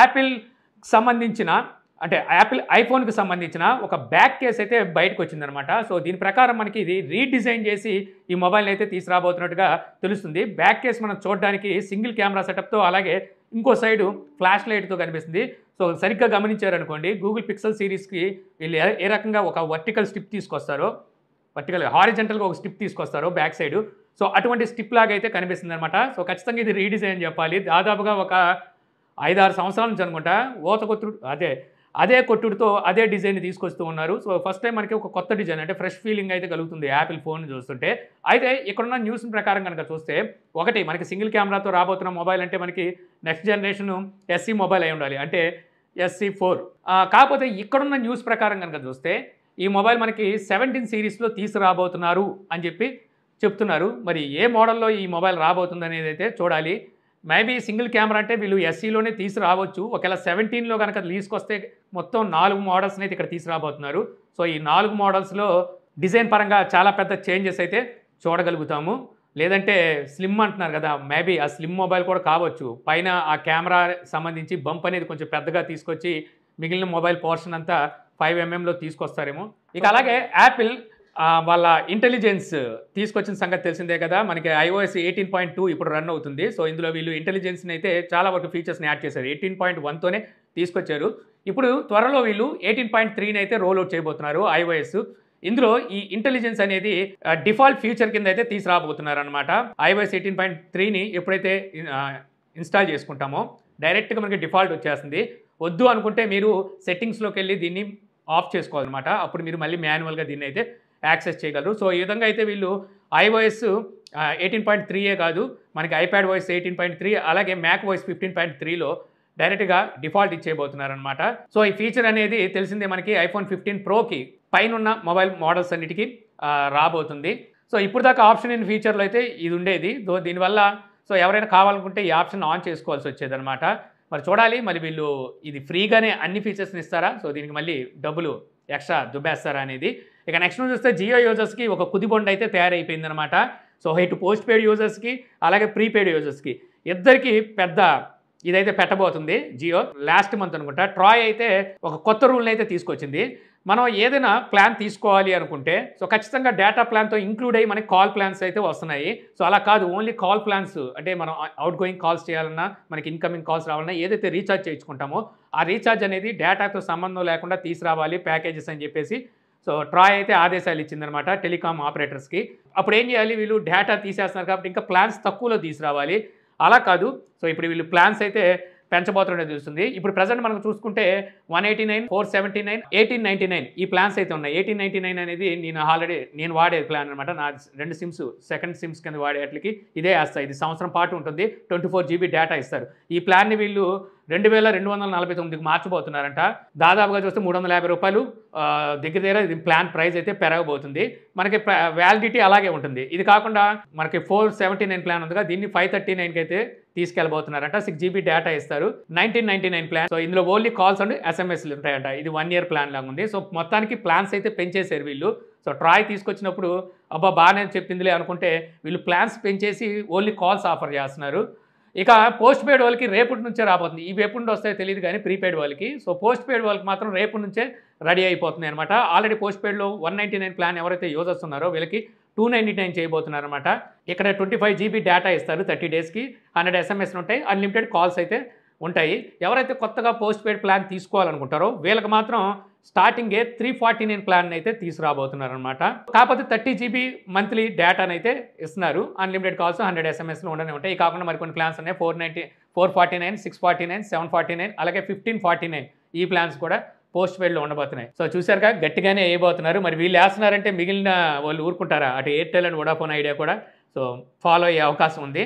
Apple సంబంధించిన అంటే ఐఫోన్కి సంబంధించిన ఒక బ్యాక్ కేస్ అయితే బయటకు వచ్చిందనమాట. సో దీని ప్రకారం మనకి ఇది రీడిజైన్ చేసి ఈ మొబైల్ని అయితే తీసుకురాబోతున్నట్టుగా తెలుస్తుంది. బ్యాక్ కేస్ మనం చూడడానికి సింగిల్ కెమెరా సెటప్తో అలాగే ఇంకో సైడు ఫ్లాష్ లైట్తో కనిపిస్తుంది. సో సరిగ్గా గమనించారనుకోండి, గూగుల్ పిక్సెల్ సిరీస్కి వీళ్ళు ఏ రకంగా ఒక వర్టికల్ స్ట్రిప్ తీసుకొస్తారో, హారిజంటల్గా ఒక స్ట్రిప్ తీసుకొస్తారో బ్యాక్ సైడు, సో అటువంటి స్ట్రిప్ లాగా అయితే కనిపిస్తుంది అనమాట. సో ఖచ్చితంగా ఇది రీడిజైన్ చెప్పాలి. దాదాపుగా ఒక 5-6 సంవత్సరాల నుంచి అనుకుంటా కొట్టుడు అదే కొట్టుడుతో అదే డిజైన్ తీసుకొస్తూ ఉన్నారు. సో ఫస్ట్ టైం మనకి ఒక కొత్త డిజైన్ అంటే ఫ్రెష్ ఫీలింగ్ అయితే కలుగుతుంది యాపిల్ ఫోన్ చూస్తుంటే. అయితే ఇక్కడున్న న్యూస్ ప్రకారం కనుక చూస్తే, ఒకటి మనకి సింగిల్ కెమెరాతో రాబోతున్న మొబైల్ అంటే మనకి నెక్స్ట్ జనరేషన్ SE మొబైల్ అయి ఉండాలి, అంటే SE4. కాకపోతే ఇక్కడున్న న్యూస్ ప్రకారం కనుక చూస్తే ఈ మొబైల్ మనకి 17 సిరీస్లో తీసుకురాబోతున్నారు అని చెప్తున్నారు. మరి ఏ మోడల్లో ఈ మొబైల్ రాబోతుంది అనేది అయితే చూడాలి. మేబీ సింగిల్ కెమెరా అంటే వీళ్ళు SEలోనే తీసుకురావచ్చు. ఒకవేళ 17లో కనుక తీసుకొస్తే మొత్తం 4 మోడల్స్ని అయితే ఇక్కడ తీసుకురాబోతున్నారు. సో ఈ 4 మోడల్స్లో డిజైన్ పరంగా చాలా పెద్ద చేంజెస్ అయితే చూడగలుగుతాము. లేదంటే స్లిమ్ అంటున్నారు కదా, మేబీ ఆ స్లిమ్ మొబైల్ కూడా కావచ్చు. పైన ఆ కెమెరా సంబంధించి బంప్ అనేది కొంచెం పెద్దగా తీసుకొచ్చి మిగిలిన మొబైల్ పోర్షన్ అంతా 5mm తీసుకొస్తారేమో. ఇక అలాగే యాపిల్ వాళ్ళ ఇంటెలిజెన్స్ తీసుకొచ్చిన సంగతి తెలిసిందే కదా. మనకి iOS 18.2 ఇప్పుడు రన్ అవుతుంది. సో ఇందులో వీళ్ళు ఇంటెలిజెన్స్ని అయితే చాలా వరకు ఫీచర్స్ని యాడ్ చేశారు. 18.1తోనే తీసుకొచ్చారు. ఇప్పుడు త్వరలో వీళ్ళు 18.3ని అయితే రోల్ అవుట్ చేయబోతున్నారు iOS. ఇందులో ఈ ఇంటెలిజెన్స్ అనేది డిఫాల్ట్ ఫీచర్ కింద అయితే తీసుకురాబోతున్నారు అనమాట. iOS 18.3ని ఎప్పుడైతే ఇన్స్టాల్ చేసుకుంటామో డైరెక్ట్గా మనకి డిఫాల్ట్ వచ్చేస్తుంది. వద్దు అనుకుంటే మీరు సెట్టింగ్స్లోకి వెళ్ళి దీన్ని ఆఫ్ చేసుకోవాలన్నమాట. అప్పుడు మీరు మళ్ళీ మాన్యువల్గా దీన్ని అయితే యాక్సెస్ చేయగలరు. సో ఈ విధంగా అయితే వీళ్ళు iOS 18.3 కాదు, మనకి iPadOS 18.3 అలాగే macOS 15.3లో డైరెక్ట్గా డిఫాల్ట్ ఇచ్చేయబోతున్నారనమాట. సో ఈ ఫీచర్ అనేది తెలిసిందే మనకి iPhone 15 Proకి పైన మొబైల్ మోడల్స్ అన్నిటికీ రాబోతుంది. సో ఇప్పుడు దాకా ఆప్షన్ ఇన్ ఫీచర్లో అయితే ఇది ఉండేది. దీనివల్ల సో ఎవరైనా కావాలనుకుంటే ఈ ఆప్షన్ ఆన్ చేసుకోవాల్సి వచ్చేదనమాట. మరి చూడాలి, మరి వీళ్ళు ఇది ఫ్రీగానే అన్ని ఫీచర్స్ని ఇస్తారా, సో దీనికి మళ్ళీ డబ్బులు ఎక్స్ట్రా దుబ్బేస్తారా అనేది. ఇక నెక్స్ట్ చూస్తే జియో యూజర్స్కి ఒక కుదిబొండ అయితే తయారైపోయిందనమాట. సో ఇటు పోస్ట్ పెయిడ్ యూజర్స్కి అలాగే ప్రీపెయిడ్ యూజర్స్కి ఇద్దరికి పెద్ద ఇదైతే పెట్టబోతుంది జియో. లాస్ట్ మంత్ అనుకుంటా ట్రాయ్ అయితే ఒక కొత్త రూల్ని అయితే తీసుకొచ్చింది. మనం ఏదైనా ప్లాన్ తీసుకోవాలి అనుకుంటే సో ఖచ్చితంగా డేటా ప్లాన్తో ఇంక్లూడ్ అయ్యి మనకి కాల్ ప్లాన్స్ అయితే వస్తున్నాయి. సో అలా కాదు, ఓన్లీ కాల్ ప్లాన్స్ అంటే మనం అవుట్ గోయింగ్ కాల్స్ చేయాలన్నా, మనకి ఇన్కమింగ్ కాల్స్ రావాలన్నా ఏదైతే రీఛార్జ్ చేయించుకుంటామో ఆ రీఛార్జ్ అనేది డేటాతో సంబంధం లేకుండా తీసుకురావాలి ప్యాకేజెస్ అని చెప్పేసి సో ట్రాయ్ అయితే ఆదేశాలు ఇచ్చిందనమాట టెలికాం ఆపరేటర్స్కి. అప్పుడు ఏం చేయాలి, వీళ్ళు డేటా తీసేస్తున్నారు కాబట్టి ఇంకా ప్లాన్స్ తక్కువలో తీసుకురావాలి. అలా కాదు, సో ఇప్పుడు వీళ్ళు ప్లాన్స్ అయితే పెంచబోతున్నట్టు తెలుస్తుంది. ఇప్పుడు ప్రజెంట్ మనం చూసుకుంటే 189, 479, 1899 ఈ ప్లాన్స్ అయితే ఉన్నాయి. 1899 అనేది నేను వాడే ప్లాన్ అనమాట. నా 2 సిమ్స్ సెకండ్ సిమ్స్ కింద వాడేట్లకి ఇదే వేస్తాయి. ఇది సంవత్సరం పాటు ఉంటుంది. 24 GB డేటా ఇస్తారు. ఈ ప్లాన్ని వీళ్ళు 2249కి మార్చబోతున్నారంట. దాదాపుగా చూస్తే ₹350 దగ్గర ఇది ప్లాన్ ప్రైస్ అయితే పెరగబోతుంది. మనకి వ్యాలిడిటీ అలాగే ఉంటుంది. ఇది కాకుండా మనకి 479 ప్లాన్ ఉందిగా, దీన్ని 539కి అయితే తీసుకెళ్ళబోతున్నారంట. 6 GB డేటా ఇస్తారు. 1999 ప్లాన్. సో ఇందులో ఓన్లీ కాల్స్ అండ్ SMS ఉంటాయంట. ఇది 1 year ప్లాన్ లాగా ఉంది. సో మొత్తానికి ప్లాన్స్ అయితే పెంచేశారు వీళ్ళు. సో ట్రాయ్ తీసుకొచ్చినప్పుడు అబ్బా బాగానే చెప్పిందిలే అనుకుంటే వీళ్ళు ప్లాన్స్ పెంచేసి ఓన్లీ కాల్స్ ఆఫర్ చేస్తున్నారు. ఇక పోస్ట్ పెయిడ్ వాళ్ళకి రేపటి నుంచే రాబోతుంది. ఇవి ఎప్పుడు నుండి వస్తాయో తెలియదు కానీ ప్రీపెయిడ్ వాళ్ళకి. సో పోస్ట్ పెయిడ్ వాళ్ళకి మాత్రం రేపటి నుంచే రెడీ అయిపోతుంది అనమాట. ఆల్రెడీ పోస్ట్ పెయిడ్లో 199 ప్లాన్ ఎవరైతే యూజర్స్ ఉన్నారో వీళ్ళకి 299 చేయబోతున్నారన్నమాట. ఇక్కడ 25 GB డేటా ఇస్తారు 30 డేస్కి, 100 SMS ఉంటాయి, అన్లిమిటెడ్ కాల్స్ అయితే ఉంటాయి. ఎవరైతే కొత్తగా పోస్ట్ పెయిడ్ ప్లాన్ తీసుకోవాలనుకుంటారో వీళ్ళకి మాత్రం స్టార్టింగే 349 ప్లాన్ అయితే తీసుకురాబోతున్నారు అనమాట. కాకపోతే 30 GB మంత్లీ డేటాను అయితే ఇస్తున్నారు. అన్లిమిటెడ్ కాల్స్ 100 SMSలు ఉండనే ఉంటాయి. ఈ కాకుండా మరికొన్ని ప్లాన్స్ ఉన్నాయి. 449, 649, 749 అలాగే 1549 ఈ ప్లాన్స్ కూడా పోస్ట్ పెయిడ్లో ఉండబోతున్నాయి. సో చూసారుగా, గట్టిగానే వేయబోతున్నారు. మరి వీళ్ళు వేస్తున్నారంటే మిగిలిన వాళ్ళు ఊరుకుంటారా? అటు ఎయిర్టెల్ అండ్ వోడాఫోన్ ఐడియా కూడా సో ఫాలో అయ్యే అవకాశం ఉంది.